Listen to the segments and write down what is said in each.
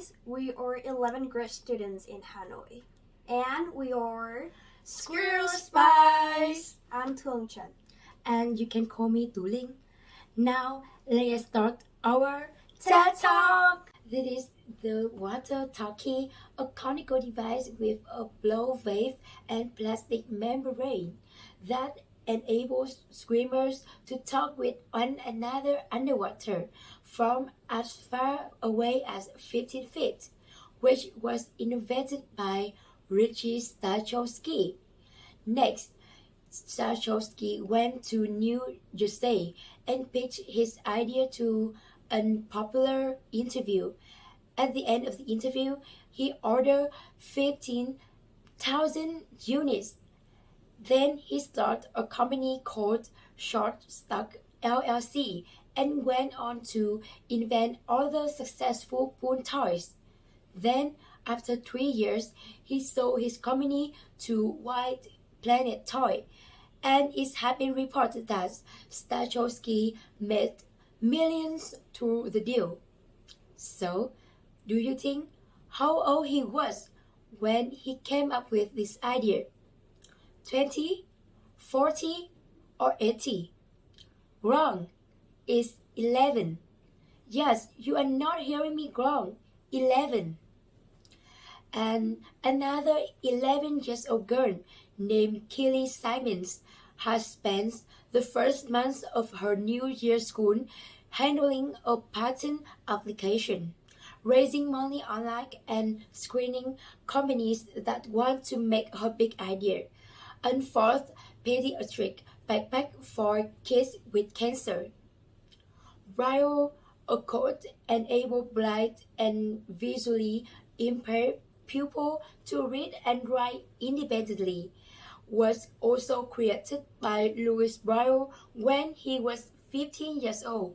guys, we are 11 grad students in Hanoi. And we are Squirrel Spies! I'm Thương Trần. And you can call me Tu Linh. Now, let's start our TED Talk! This is the water-talkie, a conical device with a blow wave and plastic membrane that enables swimmers to talk with one another underwater from as far away as 15 feet, which was invented by Richie Stachowski. Next, Stachowski went to New Jersey and pitched his idea to a popular interview. At the end of the interview, he ordered 15,000 units. Then he started a company called Short Stock LLC and went on to invent other successful pool toys. Then, after 3 years, he sold his company to White Planet Toy, and it has been reported that Stachowski made millions through the deal. So, do you think how old he was when he came up with this idea? 20, 40, or 80? Wrong. It's 11. Yes, you are not hearing me wrong. 11. And another 11-year-old girl named Kelly Simons has spent the first months of her New Year school handling a patent application, raising money online and screening companies that want to make her big idea. And fourth, pediatric backpack for kids with cancer. Braille, a code enable blind and visually impaired pupils to read and write independently, was also created by Louis Braille when he was 15 years old.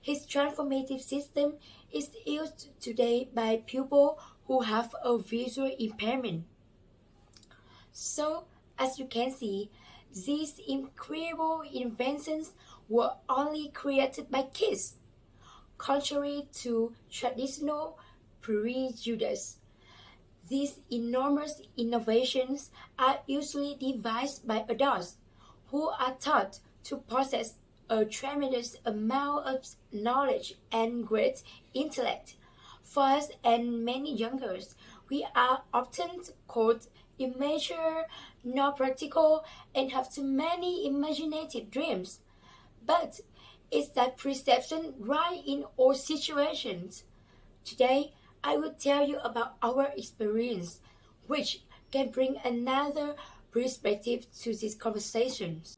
His transformative system is used today by pupils who have a visual impairment. So, as you can see, these incredible inventions were only created by kids. Contrary to traditional prejudice, these enormous innovations are usually devised by adults who are taught to possess a tremendous amount of knowledge and great intellect. For us and many youngers, we are often called immature, not practical, and have too many imaginative dreams. But is that perception right in all situations? Today, I will tell you about our experience, which can bring another perspective to these conversations.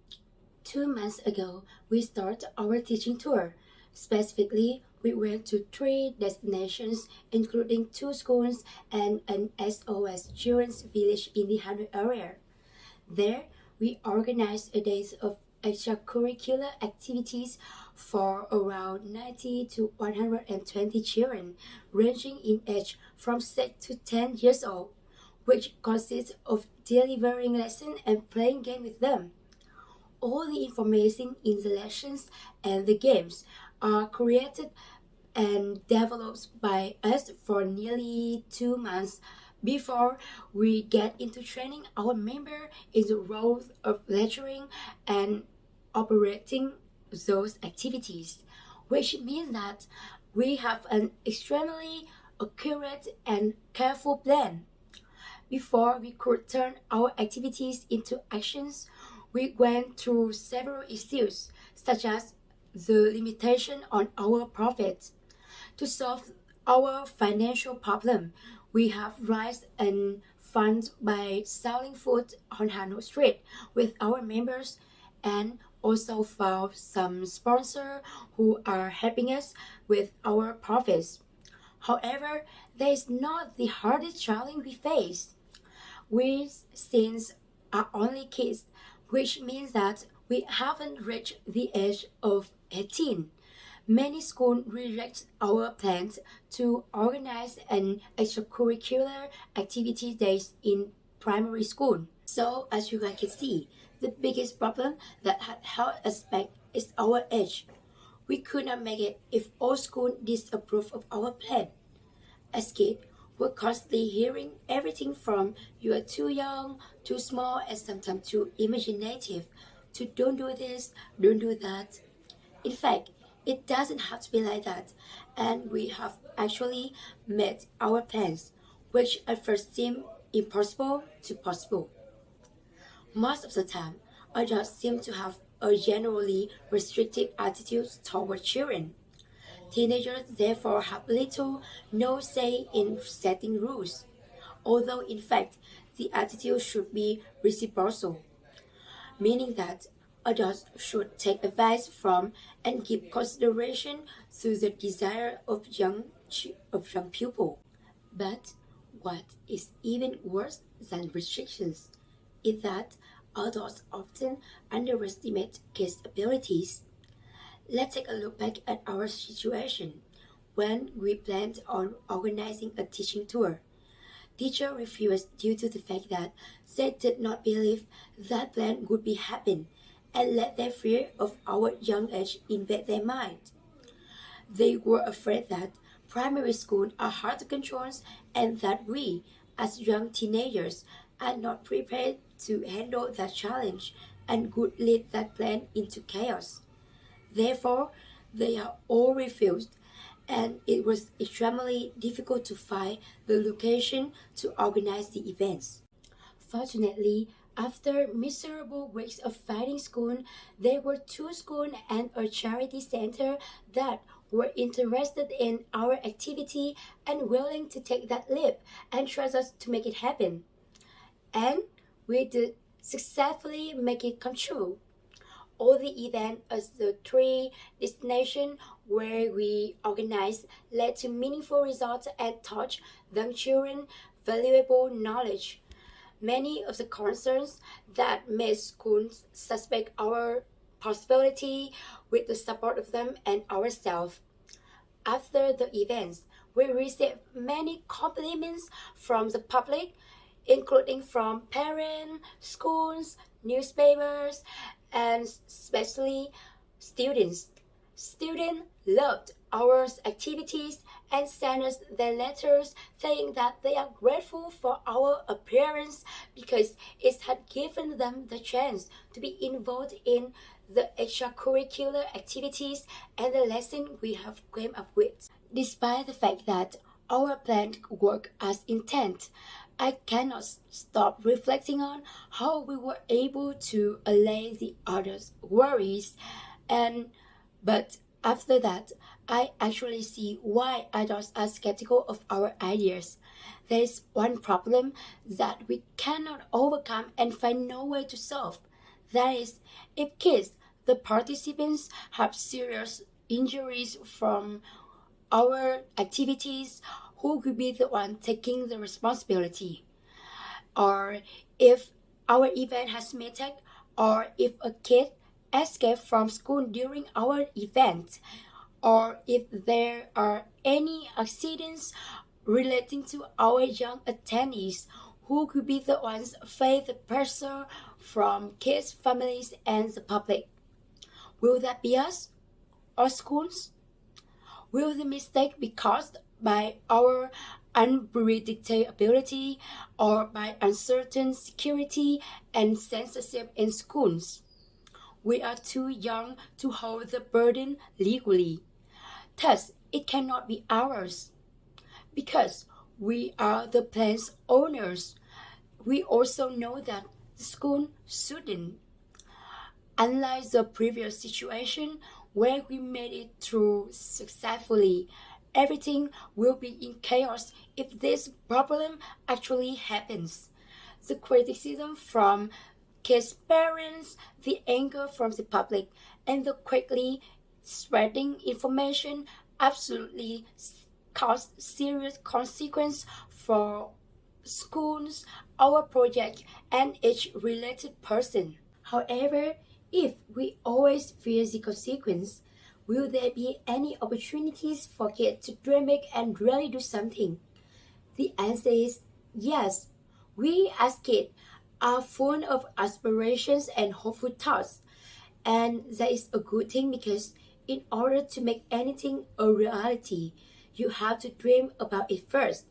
2 months ago, we started our teaching tour. Specifically, we went to 3 destinations, including 2 schools and an SOS children's village in the Hanoi area. There, we organized a day of extracurricular activities for around 90 to 120 children, ranging in age from 6 to 10 years old, which consists of delivering lessons and playing games with them. All the information in the lessons and the games are created and developed by us for nearly 2 months before we get into training our member in the role of lecturing and operating those activities, which means that we have an extremely accurate and careful plan. Before we could turn our activities into actions, we went through several issues, such as the limitation on our profits. To solve our financial problem, we have raised and funds by selling food on Hanoi Street with our members and also found some sponsors who are helping us with our profits. However, that is not the hardest challenge we face. We since are only kids, which means that we haven't reached the age of 18. Many schools reject our plans to organize an extracurricular activity days in primary school. So, as you guys can see, the biggest problem that had held us back is our age. We could not make it if all schools disapprove of our plan. As kids, we're constantly hearing everything from "you are too young," too small, and sometimes too imaginative, to "don't do this, don't do that." In fact, it doesn't have to be like that, and we have actually made our plans, which at first seem impossible to possible. Most of the time, adults seem to have a generally restrictive attitude toward children. Teenagers therefore have little, no say in setting rules, although in fact the attitude should be reciprocal, meaning that adults should take advice from and give consideration to the desire of young people. But what is even worse than restrictions is that adults often underestimate kids' abilities. Let's take a look back at our situation when we planned on organizing a teaching tour. Teacher refused due to the fact that they did not believe that plan would be happen and let their fear of our young age invade their mind. They were afraid that primary schools are hard to control and that we, as young teenagers, are not prepared to handle that challenge and would lead that plan into chaos. Therefore, they are all refused, and it was extremely difficult to find the location to organize the events. Fortunately, after miserable weeks of finding schools, there were two schools and a charity center that were interested in our activity and willing to take that leap and trust us to make it happen. And we did successfully make it come true. All the events as the three destinations where we organized led to meaningful results and taught young children valuable knowledge. Many of the concerns that made schools suspect our possibility with the support of them and ourselves. After the events, we received many compliments from the public, including from parents, schools, newspapers, and especially students. Students loved our activities and sent us their letters saying that they are grateful for our appearance because it had given them the chance to be involved in the extracurricular activities and the lesson we have came up with. Despite the fact that our plan worked as intended, I cannot stop reflecting on how we were able to allay the others' worries but after that, I actually see why adults are skeptical of our ideas. There is one problem that we cannot overcome and find no way to solve. That is, if kids, the participants, have serious injuries from our activities, who could be the one taking the responsibility? Or if our event has mistake, or if a kid escaped from school during our event, or if there are any accidents relating to our young attendees, who could be the ones face the pressure from kids, families, and the public? Will that be us or schools? Will the mistake be caused by our unpredictability or by uncertain security and censorship in schools? We are too young to hold the burden legally. Thus, it cannot be ours. Because we are the plan's owners, we also know that the school shouldn't. Unlike the previous situation where we made it through successfully, everything will be in chaos if this problem actually happens. The criticism from kids' parents, the anger from the public, and the quickly spreading information absolutely cause serious consequences for schools, our project, and each related person. However, if we always fear the consequence, will there be any opportunities for kids to dream big and really do something? The answer is yes. We as kids are full of aspirations and hopeful thoughts, and that is a good thing because in order to make anything a reality, you have to dream about it first.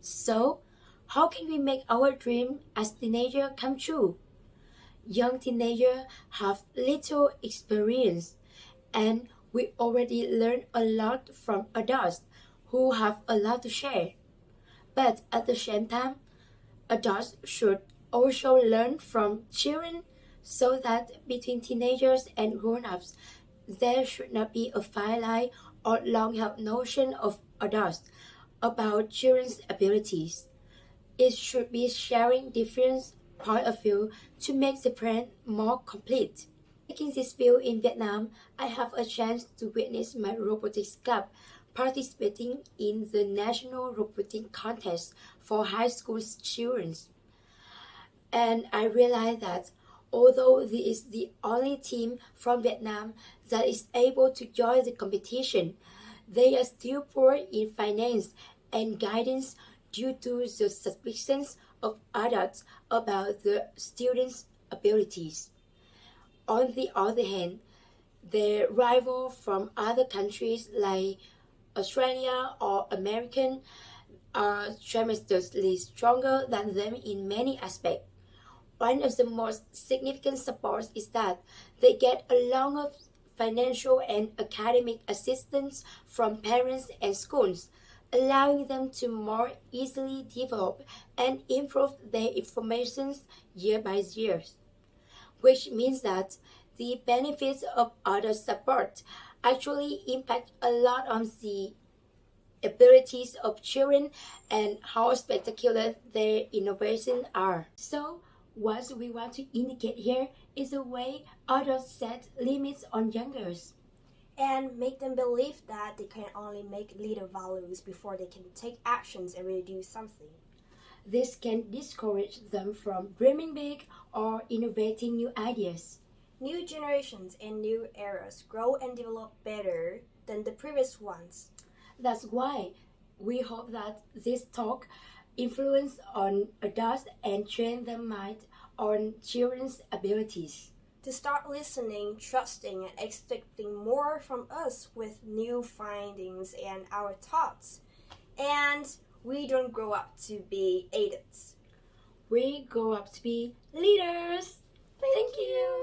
So, how can we make our dream as teenagers come true? Young teenagers have little experience, and we already learn a lot from adults who have a lot to share. But at the same time, adults should also learn from children so that between teenagers and grown-ups, there should not be a fine line or long-held notion of adults about children's abilities. It should be sharing different point of view to make the plan more complete. Taking this view in Vietnam, I have a chance to witness my robotics club participating in the national robotics contest for high school children. And I realized that although this is the only team from Vietnam that is able to join the competition, they are still poor in finance and guidance due to the suspicions of adults about the students' abilities. On the other hand, their rivals from other countries like Australia or American are tremendously stronger than them in many aspects. One of the most significant supports is that they get a lot of financial and academic assistance from parents and schools, allowing them to more easily develop and improve their information year by year, which means that the benefits of other support actually impact a lot on the abilities of children and how spectacular their innovations are. So, what we want to indicate here is the way adults set limits on youngers and make them believe that they can only make little values before they can take actions and really do something. This can discourage them from dreaming big or innovating new ideas. New generations and new eras grow and develop better than the previous ones. That's why we hope that this talk influence on adults and train their mind on children's abilities. To start listening, trusting, and expecting more from us with new findings and our thoughts. And we don't grow up to be adults. We grow up to be leaders. Thank you.